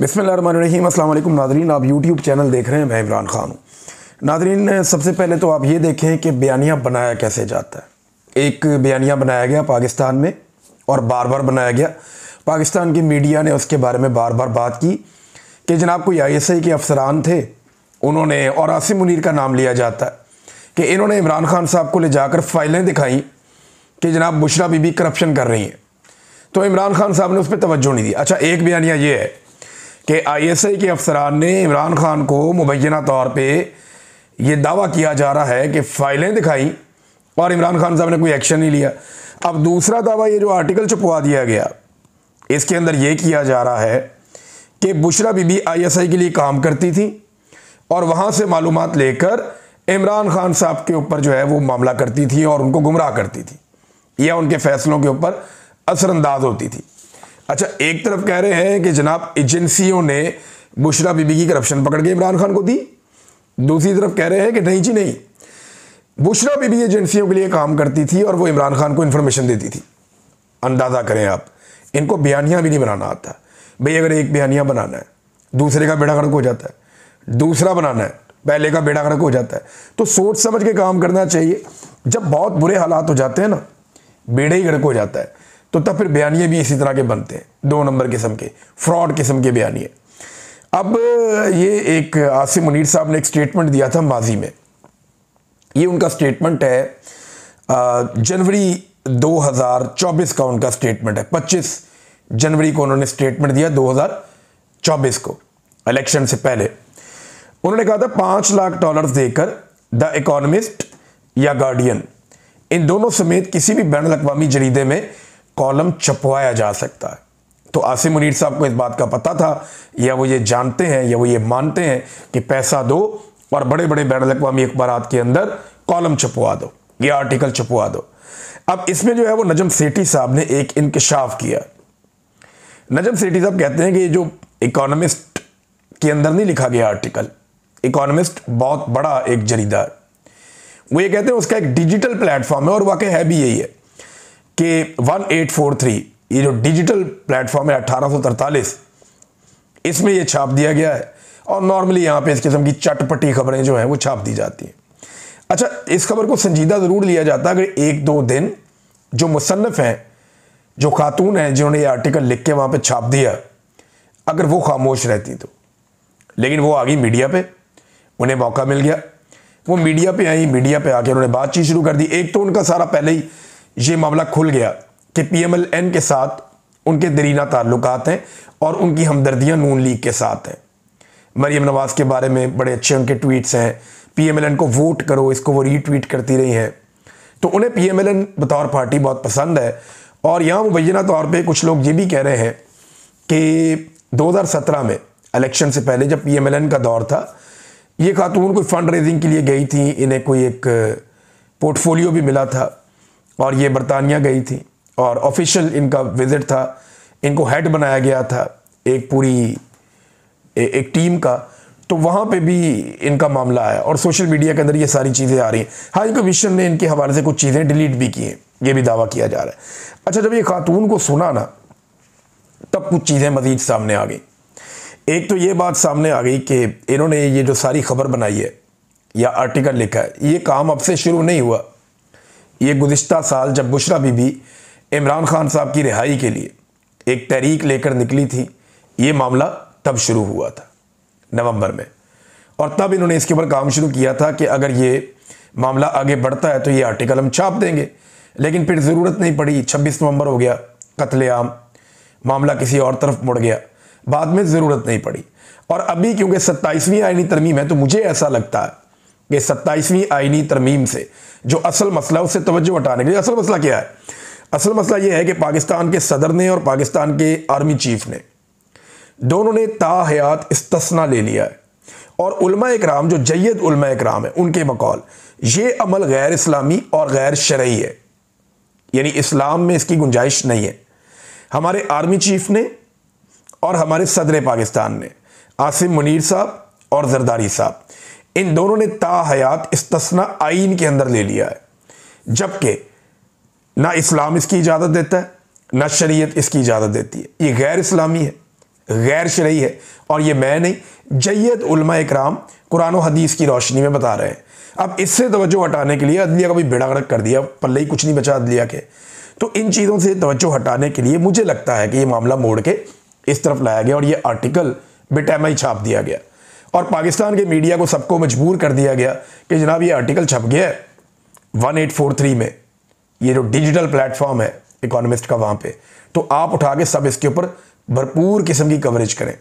बिस्मिल्लाहिर्रहमानिर्रहीम। अस्सलाम वालेकुम नादरीन, आप यूट्यूब चैनल देख रहे हैं, मैं इमरान खान हूँ। नादरीन, सबसे पहले तो आप ये देखें कि बयानिया बनाया कैसे जाता है। एक बयानिया बनाया गया पाकिस्तान में और बार बार बनाया गया। पाकिस्तान की मीडिया ने उसके बारे में बार बार बात की कि जनाब कोई ISI के अफसरान थे, उन्होंने, और आसिम मुनीर का नाम लिया जाता है कि इन्होंने इमरान खान साहब को ले जाकर फाइलें दिखाई कि जनाब बुशरा बीबी करप्शन कर रही हैं। तो इमरान खान साहब ने उस पर तवज्जो नहीं दी। अच्छा, एक बयानिया ये है कि ISI के अफसरान ने इमरान खान को मुबैना तौर पे ये दावा किया जा रहा है कि फ़ाइलें दिखाई और इमरान खान साहब ने कोई एक्शन नहीं लिया। अब दूसरा दावा, ये जो आर्टिकल छपवा दिया गया, इसके अंदर ये किया जा रहा है कि बुशरा बीबी ISI के लिए काम करती थी और वहाँ से मालूमात लेकर इमरान खान साहब के ऊपर जो है वो मामला करती थी और उनको गुमराह करती थी या उनके फैसलों के ऊपर असरअंदाज होती थी। अच्छा, एक तरफ कह रहे हैं कि जनाब एजेंसियों ने बुशरा बीबी की करप्शन पकड़ के इमरान खान को दी, दूसरी तरफ कह रहे हैं कि नहीं जी नहीं, बुशरा बीबी एजेंसियों के लिए काम करती थी और वो इमरान खान को इन्फॉर्मेशन देती थी। अंदाज़ा करें आप, इनको बयानिया भी नहीं बनाना आता भाई। अगर एक बयानिया बनाना है, दूसरे का बेड़ा गर्क हो जाता है, दूसरा बनाना है, पहले का बेड़ा गर्क हो जाता है। तो सोच समझ के काम करना चाहिए। जब बहुत बुरे हालात हो जाते हैं ना, बेड़े ही गर्क हो जाता है, तो तब फिर बयानिए भी इसी तरह के बनते हैं, 2 नंबर किस्म के, फ्रॉड किस्म के बयानिए। अब ये एक आसिम मुनीर साहब ने एक स्टेटमेंट दिया था माजी में। ये उनका स्टेटमेंट है जनवरी 2024 का उनका स्टेटमेंट है। 25 जनवरी को उन्होंने स्टेटमेंट दिया 2024 को, इलेक्शन से पहले। उन्होंने कहा था $5 लाख देकर द इकोनॉमिस्ट या गार्डियन, इन दोनों समेत किसी भी बैनुल अक़वामी जरीदे में कॉलम छपवाया जा सकता है। तो आसिम मुनीर साहब को इस बात का पता था, या वो ये जानते हैं या वो ये मानते हैं कि पैसा दो और बड़े बड़े बैनुल अक़वामी अखबारात के अंदर कॉलम छपवा दो या आर्टिकल छपवा दो। अब इसमें जो है वो नजम सेठी साहब ने एक इंकशाफ किया। नजम सेठी साहब कहते हैं कि ये जो इकोनॉमिस्ट के अंदर नहीं लिखा गया आर्टिकल, इकोनॉमिस्ट बहुत बड़ा एक जरीदा है, वो ये कहते हैं उसका एक डिजिटल प्लेटफॉर्म है, और वाकई है भी यही है कि 1843 ये जो डिजिटल प्लेटफॉर्म है 1843, इसमें ये छाप दिया गया है। और नॉर्मली यहाँ पे इस किस्म की चटपटी खबरें जो हैं वो छाप दी जाती हैं। अच्छा, इस खबर को संजीदा ज़रूर लिया जाता है अगर 1-2 दिन जो मुसन्निफ हैं, जो खातून हैं जिन्होंने ये आर्टिकल लिख के वहाँ पे छाप दिया, अगर वो खामोश रहती तो। लेकिन वो आ गई मीडिया पे, उन्हें मौका मिल गया, वो मीडिया पे आई, मीडिया पे आके उन्होंने बातचीत शुरू कर दी। एक तो उनका सारा पहले ही ये मामला खुल गया कि PMLN के साथ उनके दरीना ताल्लुकात हैं और उनकी हमदर्दियाँ नून लीग के साथ हैं। मरीम नवाज़ के बारे में बड़े अच्छे उनके ट्वीट्स हैं, PMLN को वोट करो, इसको वो रीट्वीट करती रही हैं। तो उन्हें PMLN बतौर पार्टी बहुत पसंद है। और यहाँ मुबैना तौर पर कुछ लोग ये भी कह रहे हैं कि 2017 में इलेक्शन से पहले जब PMLN का दौर था, ये खातून कोई फंड रेजिंग के लिए गई थी, इन्हें कोई एक पोर्टफोलियो भी मिला था और ये बरतानिया गई थी और ऑफिशियल इनका विजिट था, इनको हेड बनाया गया था एक पूरी एक टीम का। तो वहाँ पे भी इनका मामला आया और सोशल मीडिया के अंदर ये सारी चीज़ें आ रही हैं। हाई कमीशन ने इनके हवाले से कुछ चीज़ें डिलीट भी की हैं, ये भी दावा किया जा रहा है। अच्छा, जब ये खातून को सुना ना, तब कुछ चीज़ें मज़ीद सामने आ गई। एक तो ये बात सामने आ गई कि इन्होंने ये जो सारी खबर बनाई है या आर्टिकल लिखा है, ये काम अब से शुरू नहीं हुआ। ये गुज़िश्ता साल जब बुशरा बीबी इमरान खान साहब की रिहाई के लिए एक तहरीक लेकर निकली थी, ये मामला तब शुरू हुआ था नवंबर में। और तब इन्होंने इसके ऊपर काम शुरू किया था कि अगर ये मामला आगे बढ़ता है तो ये आर्टिकल हम छाप देंगे। लेकिन फिर ज़रूरत नहीं पड़ी, 26 नवंबर हो गया, कत्लेआम, मामला किसी और तरफ मुड़ गया, बाद में ज़रूरत नहीं पड़ी। और अभी क्योंकि 27वीं आईनी तरमीम है, तो मुझे ऐसा लगता है कि 27वीं आईनी तरमीम से जो असल मसला, उससे तवज्जो हटाने के लिए, असल मसला क्या है? असल मसला ये है कि पाकिस्तान के सदर ने और पाकिस्तान के आर्मी चीफ ने, दोनों ने ताहयात इस्तिस्ना ले लिया है। और उलमा इकराम, जो जय्यद उलमा इकराम है, उनके बकौल ये अमल गैर इस्लामी और गैर शरई है, यानी इस्लाम में इसकी गुंजाइश नहीं है। हमारे आर्मी चीफ ने और हमारे सदर पाकिस्तान ने, आसिम मुनीर साहब और जरदारी साहब, इन दोनों ने ताहयात इस्तिस्ना आइन के अंदर ले लिया है, जबकि ना इस्लाम इसकी इजाज़त देता है, ना शरीयत इसकी इजाज़त देती है। ये गैर इस्लामी है, गैर शरई है। और ये मैं नहीं, जय्यद उलमा इकराम कुरान और हदीस की रोशनी में बता रहे हैं। अब इससे तवज्जो हटाने के लिए अदलिया का भी बेड़ा गर्क कर दिया, पल्ले ही कुछ नहीं बचा अदलिया के। तो इन चीज़ों से तवज्जो हटाने के लिए मुझे लगता है कि ये मामला मोड़ के इस तरफ लाया गया और ये आर्टिकल बेटैमा ही छाप दिया गया और पाकिस्तान के मीडिया को सबको मजबूर कर दिया गया कि जनाब ये आर्टिकल छप गया है 1843 में, ये जो डिजिटल प्लेटफॉर्म है इकोनॉमिस्ट का वहाँ पे, तो आप उठा के सब इसके ऊपर भरपूर किस्म की कवरेज करें।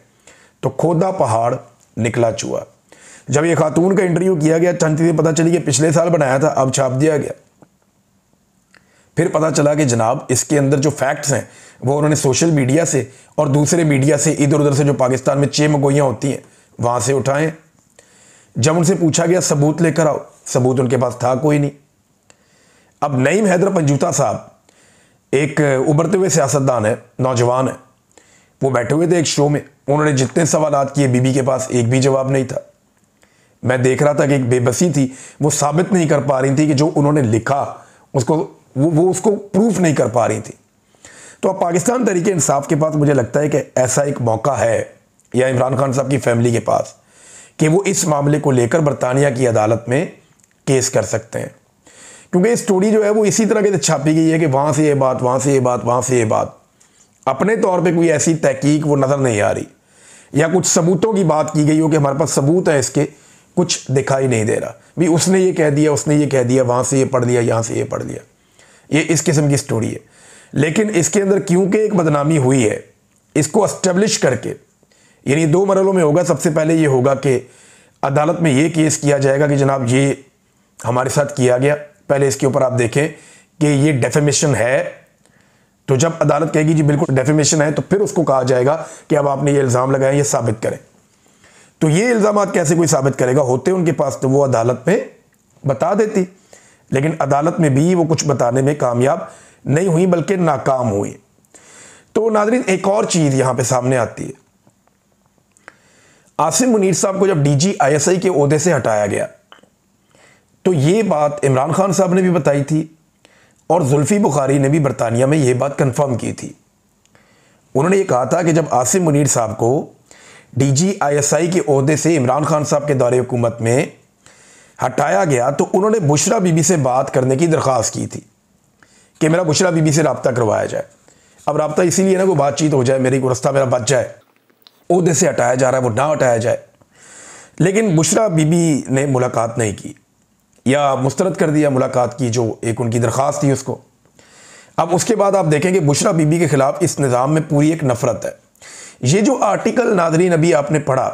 तो खोदा पहाड़ निकला चूहा। जब ये खातून का इंटरव्यू किया गया, चंद चीज़ें पता चली कि पिछले साल बनाया था, अब छाप दिया गया। फिर पता चला कि जनाब इसके अंदर जो फैक्ट्स हैं वो उन्होंने सोशल मीडिया से और दूसरे मीडिया से, इधर उधर से जो पाकिस्तान में चेमगोइयाँ होती हैं वहाँ से उठाएं। जब उनसे पूछा गया सबूत लेकर आओ, सबूत उनके पास था कोई नहीं। अब नईम हैदर पंजूता साहब एक उभरते हुए सियासतदान है, नौजवान है, वो बैठे हुए थे एक शो में, उन्होंने जितने सवालात किए बीबी के पास एक भी जवाब नहीं था। मैं देख रहा था कि एक बेबसी थी, वो साबित नहीं कर पा रही थी कि जो उन्होंने लिखा उसको वो उसको प्रूफ नहीं कर पा रही थी। तो अब पाकिस्तान तहरीक इंसाफ के पास मुझे लगता है कि ऐसा एक मौका है, या इमरान खान साहब की फैमिली के पास, कि वो इस मामले को लेकर बरतानिया की अदालत में केस कर सकते हैं। क्योंकि स्टोरी जो है वो इसी तरह के छापी गई है कि वहाँ से ये बात, वहाँ से ये बात, वहाँ से ये बात, अपने तौर पे कोई ऐसी तहकीक वो नज़र नहीं आ रही, या कुछ सबूतों की बात की गई हो कि हमारे पास सबूत है, इसके कुछ दिखाई नहीं दे रहा, भी उसने ये कह दिया, उसने ये कह दिया, वहाँ से ये पढ़ लिया, यहाँ से ये पढ़ लिया। ये इस किस्म की स्टोरी है। लेकिन इसके अंदर क्योंकि एक बदनामी हुई है, इसको एस्टेब्लिश करके, यानी 2 मरहलों में होगा। सबसे पहले ये होगा कि अदालत में ये केस किया जाएगा कि जनाब ये हमारे साथ किया गया। पहले इसके ऊपर आप देखें कि ये डेफेमेशन है, तो जब अदालत कहेगी जी बिल्कुल डेफेमेशन है, तो फिर उसको कहा जाएगा कि अब आपने ये इल्ज़ाम लगाए, ये साबित करें। तो ये इल्ज़ामात कैसे कोई साबित करेगा, होते उनके पास तो वो अदालत में बता देती, लेकिन अदालत में भी वो कुछ बताने में कामयाब नहीं हुई, बल्कि नाकाम हुई। तो नाज़रीन, एक और चीज़ यहाँ पे सामने आती है। आसिम मुनीर साहब को जब DGISI के ओहदे से हटाया गया, तो ये बात इमरान खान साहब ने भी बताई थी और जुल्फी बुखारी ने भी बरतानिया में ये बात कंफर्म की थी। उन्होंने ये कहा था कि जब आसिम मुनीर साहब को DGISI के ओहदे से इमरान खान साहब के दौरे हुकूमत में हटाया गया, तो उन्होंने बुशरा बीबी से बात करने की दरख्वास्त की थी कि मेरा बुशरा बीबी से रब्ता करवाया जाए। अब रब्ता इसीलिए ना कोई बातचीत हो जाए, मेरी रास्ता मेरा बच जाए, ओहदे से हटाया जा रहा है वो ना हटाया जाए। लेकिन बुशरा बीबी ने मुलाकात नहीं की, या मुस्तरद कर दिया मुलाकात की, जो एक उनकी दरख्वास्त थी उसको। अब उसके बाद आप देखें कि बुशरा बीबी के ख़िलाफ़ इस निज़ाम में पूरी एक नफ़रत है। ये जो आर्टिकल नाज़रीन अभी आपने पढ़ा,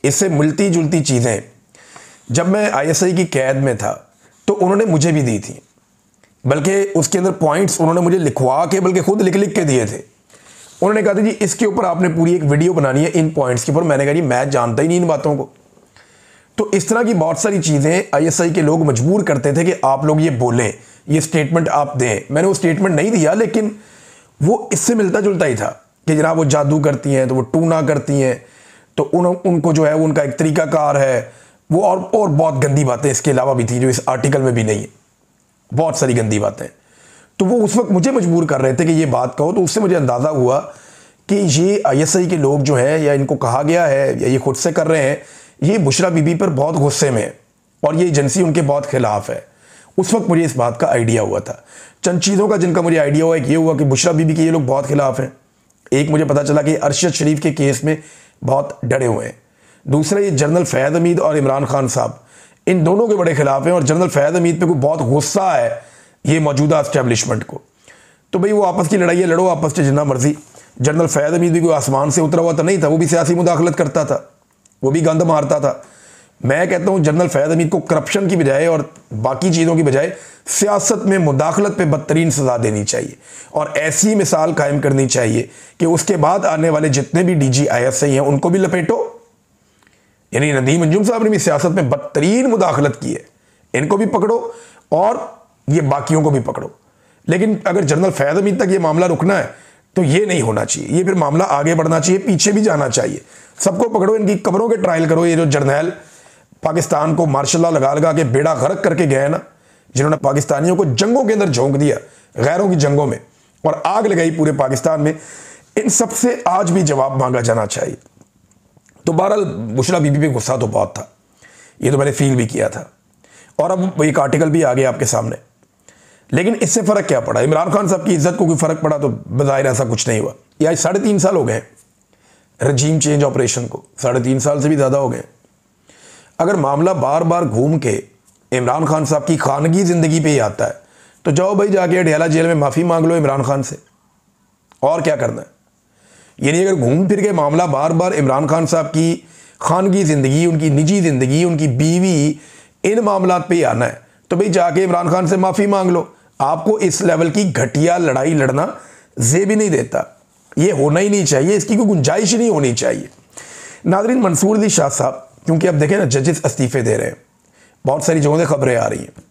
इससे मिलती जुलती चीज़ें जब मैं ISI की कैद में था तो उन्होंने मुझे भी दी थी, बल्कि उसके अंदर पॉइंट्स उन्होंने मुझे लिखवा के, बल्कि खुद लिख लिख के दिए थे। उन्होंने कहा था जी इसके ऊपर आपने पूरी एक वीडियो बनानी है इन पॉइंट्स के ऊपर। मैंने कहा जी मैं जानता ही नहीं इन बातों को। तो इस तरह की बहुत सारी चीज़ें ISI के लोग मजबूर करते थे कि आप लोग ये बोलें, ये स्टेटमेंट आप दें। मैंने वो स्टेटमेंट नहीं दिया, लेकिन वो इससे मिलता जुलता ही था कि जनाब वो जादू करती हैं, तो वो टूना करती हैं, तो उनको जो है वो उनका एक तरीकाकार है वो, और बहुत गंदी बातें इसके अलावा भी थी जो इस आर्टिकल में भी नहीं है, बहुत सारी गंदी बातें। तो वो उस वक्त मुझे मजबूर कर रहे थे कि ये बात कहो। तो उससे मुझे अंदाज़ा हुआ कि ये ISI के लोग जो हैं, या इनको कहा गया है या ये खुद से कर रहे हैं, ये बुशरा बीबी पर बहुत गुस्से में है और ये एजेंसी उनके बहुत खिलाफ है। उस वक्त मुझे इस बात का आइडिया हुआ था। चंद चीज़ों का जिनका मुझे आइडिया हुआ, एक ये हुआ कि बुशरा बीबी के ये लोग बहुत खिलाफ हैं। एक मुझे पता चला कि अरशद शरीफ के केस में बहुत डरे हुए हैं। दूसरा, ये जनरल फैज़ हमीद और इमरान खान साहब, इन दोनों के बड़े खिलाफ हैं और जनरल फैज़ हमीद पे कोई बहुत गुस्सा है ये मौजूदा एस्टेब्लिशमेंट को। तो भाई वो आपस की लड़ाई है, लड़ो आपस से जितना मर्जी। जनरल फैज़ हमीद भी कोई आसमान से उतरा हुआ तो नहीं था, वो भी सियासी मुदाखलत करता था, वो भी गंद मारता था। मैं कहता हूँ जनरल फैज़ हमीद को करप्शन की बजाय और बाकी चीज़ों की बजाय सियासत में मुदाखलत पे बदतरीन सज़ा देनी चाहिए और ऐसी मिसाल कायम करनी चाहिए कि उसके बाद आने वाले जितने भी DGISI हैं उनको भी लपेटो। यानी नदीम अंजुम साहब ने भी सियासत में बदतरीन मुदाखलत की है, इनको भी पकड़ो और ये बाकियों को भी पकड़ो। लेकिन अगर जनरल फैज़ हमीद तक ये मामला रुकना है तो ये नहीं होना चाहिए, ये फिर मामला आगे बढ़ना चाहिए, पीछे भी जाना चाहिए। सबको पकड़ो, इनकी कब्रों के ट्रायल करो। ये जो जर्नैल पाकिस्तान को मार्शल लॉ लगा लगा के बेड़ा गर्क करके गए ना, जिन्होंने पाकिस्तानियों को जंगों के अंदर झोंक दिया, गैरों की जंगों में, और आग लगाई पूरे पाकिस्तान में, इन सब से आज भी जवाब मांगा जाना चाहिए। तो बहरहाल बुशरा बीबी पे गुस्सा तो बहुत था, ये तो मैंने फील भी किया था, और अब एक आर्टिकल भी आ गया आपके सामने। लेकिन इससे फ़र्क क्या पड़ा? इमरान खान साहब की इज्जत को कोई फ़र्क पड़ा? तो बज़ाहिर ऐसा कुछ नहीं हुआ। ये आज 3.5 साल हो गए रजीम चेंज ऑपरेशन को, 3.5 साल से भी ज़्यादा हो गए। अगर मामला बार बार घूम के इमरान खान साहब की खानगी ज़िंदगी पे ही आता है, तो जाओ भाई जाके अडयाला जेल में माफ़ी मांग लो इमरान खान से, और क्या करना है। यानी अगर घूम फिर के मामला बार बार इमरान खान साहब की खानगी ज़िंदगी, उनकी निजी ज़िंदगी, उनकी बीवी, इन मामलात पे ही आना है, तो भाई जाके इमरान खान से माफ़ी मांग लो। आपको इस लेवल की घटिया लड़ाई लड़ना ज़ेब ही नहीं देता, ये होना ही नहीं चाहिए, इसकी कोई गुंजाइश ही नहीं होनी चाहिए। नाज़रीन, मंसूर अली शाह साहब, क्योंकि अब देखें ना जजेस इस्तीफ़े दे रहे हैं, बहुत सारी जगहों से खबरें आ रही हैं,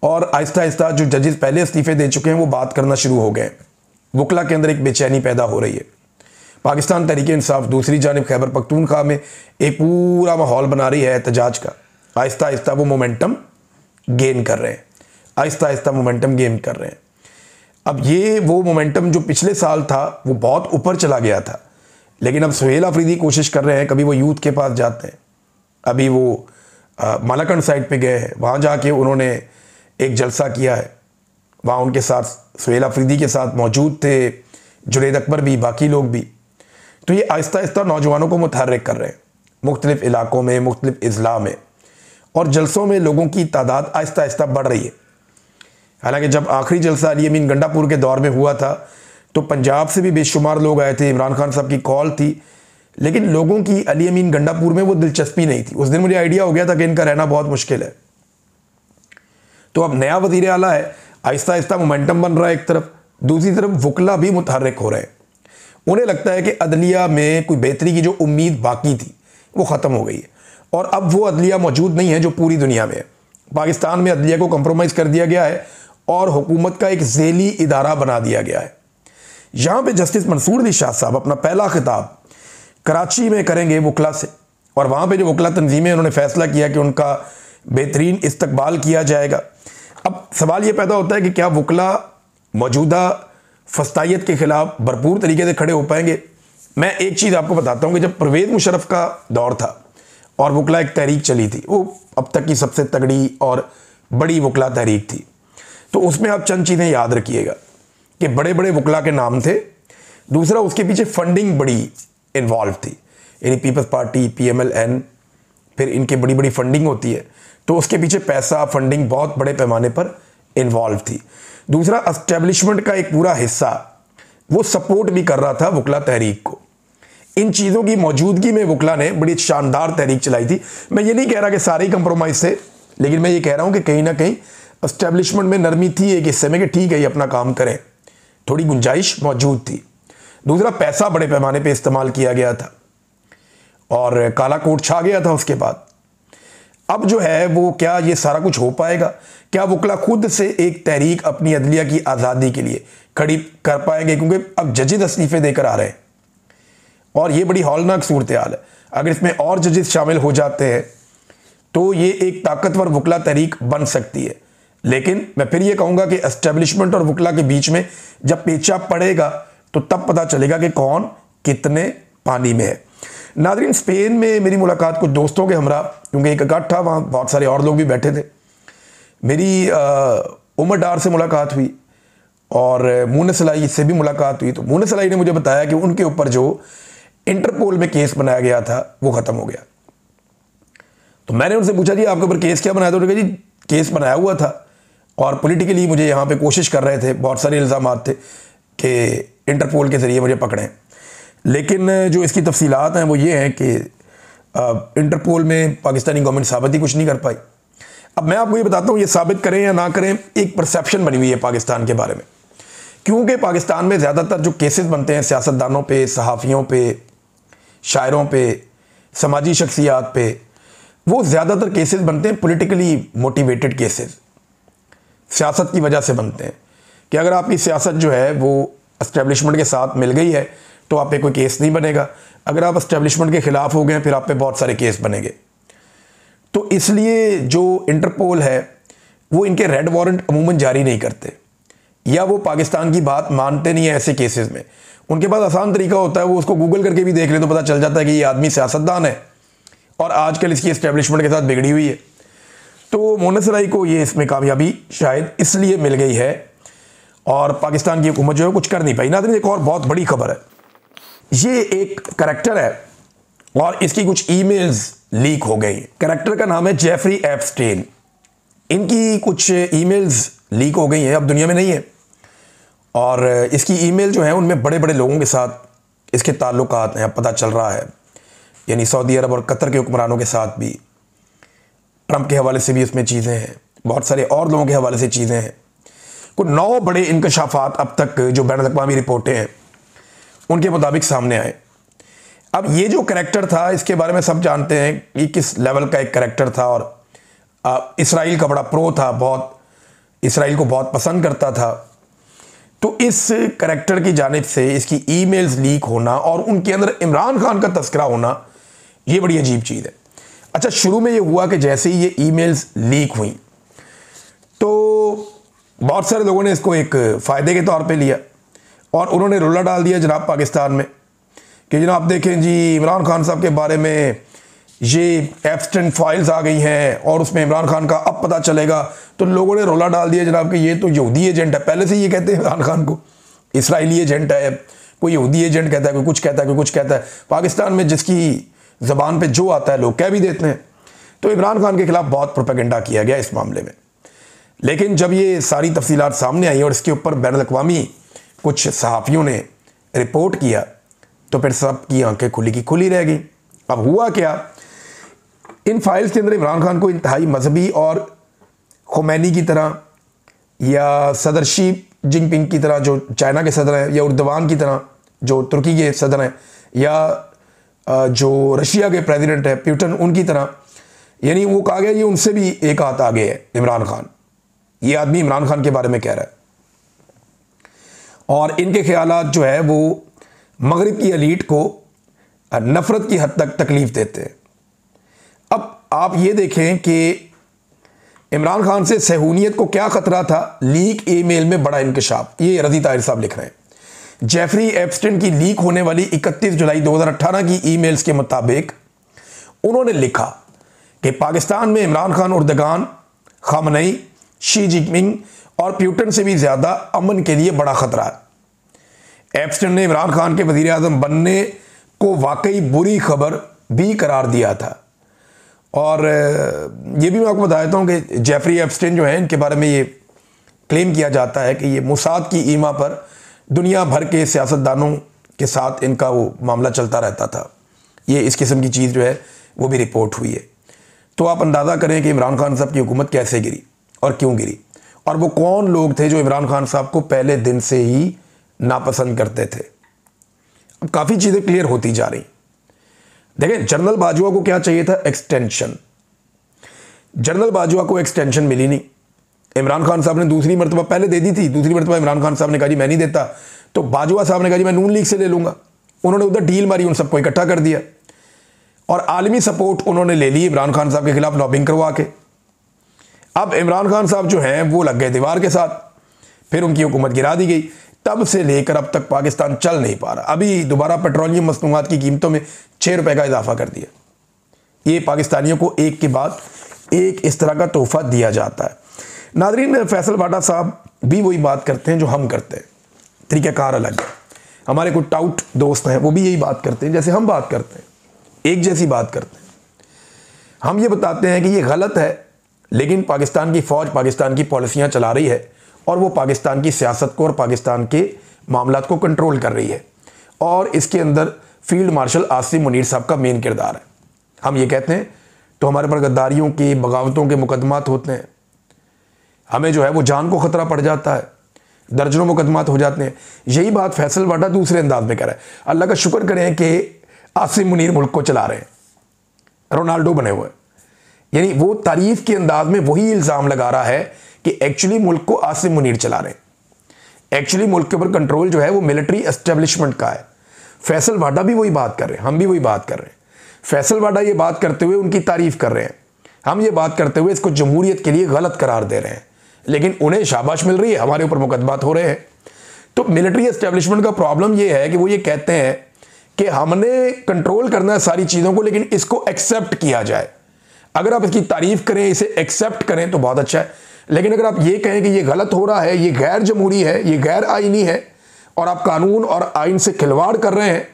और आहिस्ता आहिस्ता जो जजेस पहले इस्तीफ़े दे चुके हैं वो बात करना शुरू हो गए। वकला के अंदर एक बेचैनी पैदा हो रही है। पाकिस्तान तहरीक इंसाफ दूसरी जानिब खैबर पख्तूनख्वा में एक पूरा माहौल बना रही है एहतजाज का। आहिस्ता आहिस्ता वो मोमेंटम गेन कर रहे हैं, आहिस्ता आहिस्ता मोमेंटम गेन कर रहे हैं। अब ये वो मोमेंटम जो पिछले साल था वो बहुत ऊपर चला गया था, लेकिन अब सुहेल अफरीदी कोशिश कर रहे हैं, कभी वो यूथ के पास जाते हैं, अभी वो मालाकंड साइड पे गए हैं, वहाँ जाके उन्होंने एक जलसा किया है, वहाँ उनके साथ सुहेल अफरीदी के साथ मौजूद थे जुनैद अकबर भी, बाकी लोग भी। तो ये आहिस्ता आहिस्ता नौजवानों को मुतहर्रिक कर रहे हैं मुख्तलिफ इलाकों में, मुख्तलिफ अजला में, और जलसों में लोगों की तादाद आहिस्ता आहिस्ता बढ़ रही है। हालांकि जब आखिरी जलसा अली अमीन गंडापुर के दौर में हुआ था तो पंजाब से भी बेशुमार लोग आए थे, इमरान खान साहब की कॉल थी, लेकिन लोगों की अली अमीन गंडापुर में वो दिलचस्पी नहीं थी। उस दिन मुझे आइडिया हो गया था कि इनका रहना बहुत मुश्किल है। तो अब नया वज़ीर आला है, आहिस्ता आहिस्ता मोमेंटम बन रहा है एक तरफ, दूसरी तरफ वकला भी मुतहर्रिक हो रहे हैं। उन्हें लगता है कि अदलिया में कोई बेहतरी की जो उम्मीद बाकी थी वो ख़त्म हो गई है, और अब वो अदलिया मौजूद नहीं है जो पूरी दुनिया में है। पाकिस्तान में अदलिया को कंप्रोमाइज़ कर दिया गया है और हुकूमत का एक ज़ेली इदारा बना दिया गया है। यहाँ पे जस्टिस मंसूर अली शाह साहब अपना पहला खिताब कराची में करेंगे वकला से, और वहाँ पे जो वकला तंजीमें उन्होंने फैसला किया कि उनका बेहतरीन इस्तकबाल किया जाएगा। अब सवाल ये पैदा होता है कि क्या वकला मौजूदा फस्तायत के ख़िलाफ़ भरपूर तरीके से खड़े हो पाएंगे। मैं एक चीज़ आपको बताता हूँ कि जब परवेज़ मुशर्रफ का दौर था और वकला एक तहरीक चली थी, वो अब तक की सबसे तगड़ी और बड़ी वकला तहरीक थी, तो उसमें आप चंद चीज़ें याद रखिएगा कि बड़े बड़े वकला के नाम थे। दूसरा, उसके पीछे फंडिंग बड़ी इन्वॉल्व थी, यानी पीपल्स पार्टी, PMLN, फिर इनकी बड़ी बड़ी फंडिंग होती है, तो उसके पीछे पैसा, फंडिंग बहुत बड़े पैमाने पर इन्वॉल्व थी। दूसरा, एस्टेब्लिशमेंट का एक पूरा हिस्सा वो सपोर्ट भी कर रहा था वकला तहरीक को। इन चीज़ों की मौजूदगी में वकला ने बड़ी शानदार तहरीक चलाई थी। मैं ये नहीं कह रहा कि सारे ही कंप्रोमाइज़ थे, लेकिन मैं ये कह रहा हूँ कि कहीं ना कहीं एस्टेब्लिशमेंट में नरमी थी एक हिस्से में कि ठीक है ये अपना काम करें, थोड़ी गुंजाइश मौजूद थी। दूसरा, पैसा बड़े पैमाने पे इस्तेमाल किया गया था और काला कोट छा गया था उसके बाद। अब जो है वो क्या ये सारा कुछ हो पाएगा? क्या वकला खुद से एक तहरीक अपनी अदलिया की आज़ादी के लिए खड़ी कर पाएंगे? क्योंकि अब जजेस इस्तीफे देकर आ रहे हैं और ये बड़ी हौलनाक सूरत हाल है। अगर इसमें और जजेस शामिल हो जाते हैं तो ये एक ताकतवर वकला तहरीक बन सकती है। लेकिन मैं फिर ये कहूँगा कि एस्टेब्लिशमेंट और वकला के बीच में जब पेचा पड़ेगा तो तब पता चलेगा कि कौन कितने पानी में है। नाज़रीन, स्पेन में मेरी मुलाकात कुछ दोस्तों के हमरा, क्योंकि एक इकट्ठा था, वहाँ बहुत सारे और लोग भी बैठे थे। मेरी उमर डार से मुलाकात हुई और मूनस सलाई से भी मुलाकात हुई। तो मूनस सलाई ने मुझे बताया कि उनके ऊपर जो इंटरपोल में केस बनाया गया था वो ख़त्म हो गया। तो मैंने उनसे पूछा जी आपके ऊपर केस क्या बनाया था? उन्होंने कहा जी केस बनाया हुआ था और पॉलिटिकली मुझे यहाँ पे कोशिश कर रहे थे, बहुत सारे इल्ज़ाम थे कि इंटरपोल के ज़रिए मुझे पकड़ें, लेकिन जो इसकी तफसीलात हैं वो ये हैं कि इंटरपोल में पाकिस्तानी गवर्नमेंट साबित ही कुछ नहीं कर पाई। अब मैं आपको ये बताता हूँ, ये साबित करें या ना करें, एक परसेप्शन बनी हुई है पाकिस्तान के बारे में, क्योंकि पाकिस्तान में ज़्यादातर जो केसेस बनते हैं सियासतदानों पे, सहाफ़ियों पे, शायरों पे, समाजी शख्सियात पे, वो ज़्यादातर केसेस बनते हैं पॉलिटिकली मोटिवेटेड केसेस, सियासत की वजह से बनते हैं कि अगर आपकी सियासत जो है वो एस्टेब्लिशमेंट के साथ मिल गई है तो आप पे कोई केस नहीं बनेगा, अगर आप एस्टेब्लिशमेंट के ख़िलाफ़ हो गए फिर आप पे बहुत सारे केस बनेंगे। तो इसलिए जो इंटरपोल है वो इनके रेड वारंट अमूमन जारी नहीं करते, या वो पाकिस्तान की बात मानते नहीं है ऐसे केसेस में। उनके पास आसान तरीका होता है, वो उसको गूगल करके भी देख ले तो पता चल जाता है कि ये आदमी सियासतदान है और आजकल इसकी एस्टेब्लिशमेंट के साथ बिगड़ी हुई है। तो मोहम्मद सराई को ये इसमें कामयाबी शायद इसलिए मिल गई है और पाकिस्तान की हुकूमत जो है कुछ कर नहीं पाई। नाज़रीन, एक और बहुत बड़ी खबर है, ये एक करैक्टर है और इसकी कुछ ईमेल्स लीक हो गई। करैक्टर का नाम है जेफरी एप्स्टेन। इनकी कुछ ईमेल्स लीक हो गई हैं, अब दुनिया में नहीं है, और इसकी ईमेल जो है उनमें बड़े बड़े लोगों के साथ इसके ताल्लुकात हैं, पता चल रहा है, यानी सऊदी अरब और कतर के हुक्मरानों के साथ भी, ट्रंप के हवाले से भी उसमें चीज़ें हैं, बहुत सारे और लोगों के हवाले से चीज़ें हैं। कुछ 9 बड़े इंकशाफात अब तक जो बैनुल-अक़वामी रिपोर्टें हैं उनके मुताबिक सामने आए। अब ये जो करैक्टर था इसके बारे में सब जानते हैं कि किस लेवल का एक करैक्टर था, और इसराइल का बड़ा प्रो था, बहुत इसराइल को बहुत पसंद करता था। तो इस करैक्टर की जानिब से इसकी ईमेल्स लीक होना और उनके अंदर इमरान खान का तस्करा होना, ये बड़ी अजीब चीज़ है। अच्छा, शुरू में ये हुआ कि जैसे ही ये ईमेल्स लीक हुई तो बहुत सारे लोगों ने इसको एक फ़ायदे के तौर पे लिया और उन्होंने रोला डाल दिया जनाब पाकिस्तान में कि जनाब देखें जी, इमरान खान साहब के बारे में ये एप्स्टेन फाइल्स आ गई हैं और उसमें इमरान खान का अब पता चलेगा। तो लोगों ने रोला डाल दिया जनाब कि ये तो यहूदी एजेंट है। पहले से ये कहते हैं इमरान खान को इसराइली एजेंट है, कोई यहूदी एजेंट कहता है, कोई कुछ कहता है, कोई कुछ कहता है। पाकिस्तान में जिसकी ज़बान पे जो आता है लोग कह भी देते हैं। तो इमरान खान के खिलाफ बहुत प्रोपेगेंडा किया गया इस मामले में। लेकिन जब ये सारी तफसीलात सामने आई और इसके ऊपर बैनुल-अक़वामी कुछ सहाफ़ियों ने रिपोर्ट किया तो फिर सब की आंखें खुली की खुली रह गई। अब हुआ क्या, इन फाइल्स के अंदर इमरान खान को इंतहाई मजहबी और खुमैनी की तरह या सदर शी जिनपिंग की तरह जो चाइना के सदर हैं, या उर्दवान की तरह जो तुर्की के सदर हैं, या जो रशिया के प्रेसिडेंट है पुतिन, उनकी तरह, यानी वो कहा गया ये उनसे भी एक हाथ आगे है इमरान खान। ये आदमी इमरान खान के बारे में कह रहा है और इनके ख्यालात जो है वो मगरिब की एलीट को नफरत की हद तक तकलीफ देते हैं। अब आप ये देखें कि इमरान खान से सहूनियत को क्या खतरा था, लीक ईमेल में बड़ा इंकशाफ। ये रज़ी ताहिर साहब लिख रहे हैं, जेफरी एप्स्टेन की लीक होने वाली 31 जुलाई 2018 की ईमेल्स के मुताबिक उन्होंने लिखा कि पाकिस्तान में Imran Khan, Erdogan, Khamenei, Xi Jinping और पुतिन से भी ज़्यादा अमन के लिए बड़ा ख़तरा है। एप्स्टेन ने इमरान खान के वज़ीर आज़म बनने को वाकई बुरी खबर भी करार दिया था। और ये भी मैं आपको बता देता हूँ कि जेफरी एप्स्टेन जो है, इनके बारे में ये क्लेम किया जाता है कि ये मोसाद की ईमा पर दुनिया भर के सियासतदानों के साथ इनका वो मामला चलता रहता था। ये इस किस्म की चीज़ जो है वो भी रिपोर्ट हुई है। तो आप अंदाज़ा करें कि इमरान खान साहब की हुकूमत कैसे गिरी और क्यों गिरी, और वो कौन लोग थे जो इमरान खान साहब को पहले दिन से ही नापसंद करते थे। अब काफ़ी चीज़ें क्लियर होती जा रही। देखें, जनरल बाजवा को क्या चाहिए था, एक्सटेंशन। जनरल बाजवा को एक्सटेंशन मिली नहीं। इमरान खान साहब ने दूसरी मरतबा पहले दे दी थी, दूसरी मरतबा इमरान खान साहब ने कहा जी मैं नहीं देता, तो बाजवा साहब ने कहा जी मैं नून लीग से ले लूँगा। उन्होंने उधर डील मारी, उन सबको इकट्ठा कर दिया और आलमी सपोर्ट उन्होंने ले ली इमरान खान साहब के खिलाफ लॉबिंग करवा के। अब इमरान खान साहब जो हैं वो लग गए दीवार के साथ, फिर उनकी हुकूमत गिरा दी गई। तब से लेकर अब तक पाकिस्तान चल नहीं पा रहा। अभी दोबारा पेट्रोलियम मसनूआत की कीमतों में 6 रुपये का इजाफा कर दिया। ये पाकिस्तानियों को एक के बाद एक इस तरह का तोहफा दिया जाता है। नाज़रीन, फैसल वाडा साहब भी वही बात करते हैं जो हम करते हैं, तरीक़ाकार अलग है। हमारे कुछ टाउट दोस्त हैं वो भी यही बात करते हैं जैसे हम बात करते हैं, एक जैसी बात करते हैं। हम ये बताते हैं कि ये गलत है, लेकिन पाकिस्तान की फ़ौज पाकिस्तान की पॉलिसियाँ चला रही है और वो पाकिस्तान की सियासत को और पाकिस्तान के मामलात को कंट्रोल कर रही है, और इसके अंदर फील्ड मार्शल आसिम मुनीर साहब का मेन किरदार है। हम ये कहते हैं तो हमारे पर गद्दारियों की, बगावतों के मुकदमात होते हैं, हमें जो है वो जान को ख़तरा पड़ जाता है, दर्जनों मुकदमात हो जाते हैं। यही बात फैसल वाडा दूसरे अंदाज में कह रहा है। अल्लाह का शुक्र करें कि आसिम मुनीर मुल्क को चला रहे हैं, रोनाल्डो बने हुए, यानी वो तारीफ के अंदाज में वही इल्ज़ाम लगा रहा है कि एक्चुअली मुल्क को आसिम मुनीर चला रहे हैं। एक्चुअली मुल्क के ऊपर कंट्रोल जो है वो मिलिट्री एस्टेब्लिशमेंट का है। फैसल वाडा भी वही बात कर रहे हैं, हम भी वही बात कर रहे हैं। फैसल वाडा ये बात करते हुए उनकी तारीफ कर रहे हैं, हम ये बात करते हुए इसको जमहूरियत के लिए गलत करार दे रहे हैं, लेकिन उन्हें शाबाश मिल रही है, हमारे ऊपर मुकदमात हो रहे हैं। तो मिलिट्री एस्टेब्लिशमेंट का प्रॉब्लम ये है कि वो ये कहते हैं कि हमने कंट्रोल करना है सारी चीज़ों को, लेकिन इसको एक्सेप्ट किया जाए। अगर आप इसकी तारीफ करें, इसे एक्सेप्ट करें तो बहुत अच्छा है, लेकिन अगर आप ये कहें कि ये गलत हो रहा है, ये गैर जमहूरी है, ये गैर आईनी है और आप कानून और आइन से खिलवाड़ कर रहे हैं,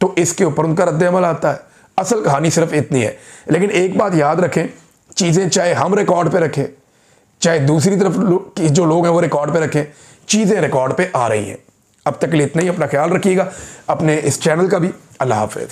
तो इसके ऊपर उनका रद्द-ए-अमल आता है। असल कहानी सिर्फ इतनी है। लेकिन एक बात याद रखें, चीज़ें चाहे हम रिकॉर्ड पे रखें, चाहे दूसरी तरफ जो लोग हैं वो रिकॉर्ड पे रखें, चीज़ें रिकॉर्ड पे आ रही हैं। अब तक के लिए इतना ही। अपना ख्याल रखिएगा, अपने इस चैनल का भी। अल्लाह हाफ़िज़।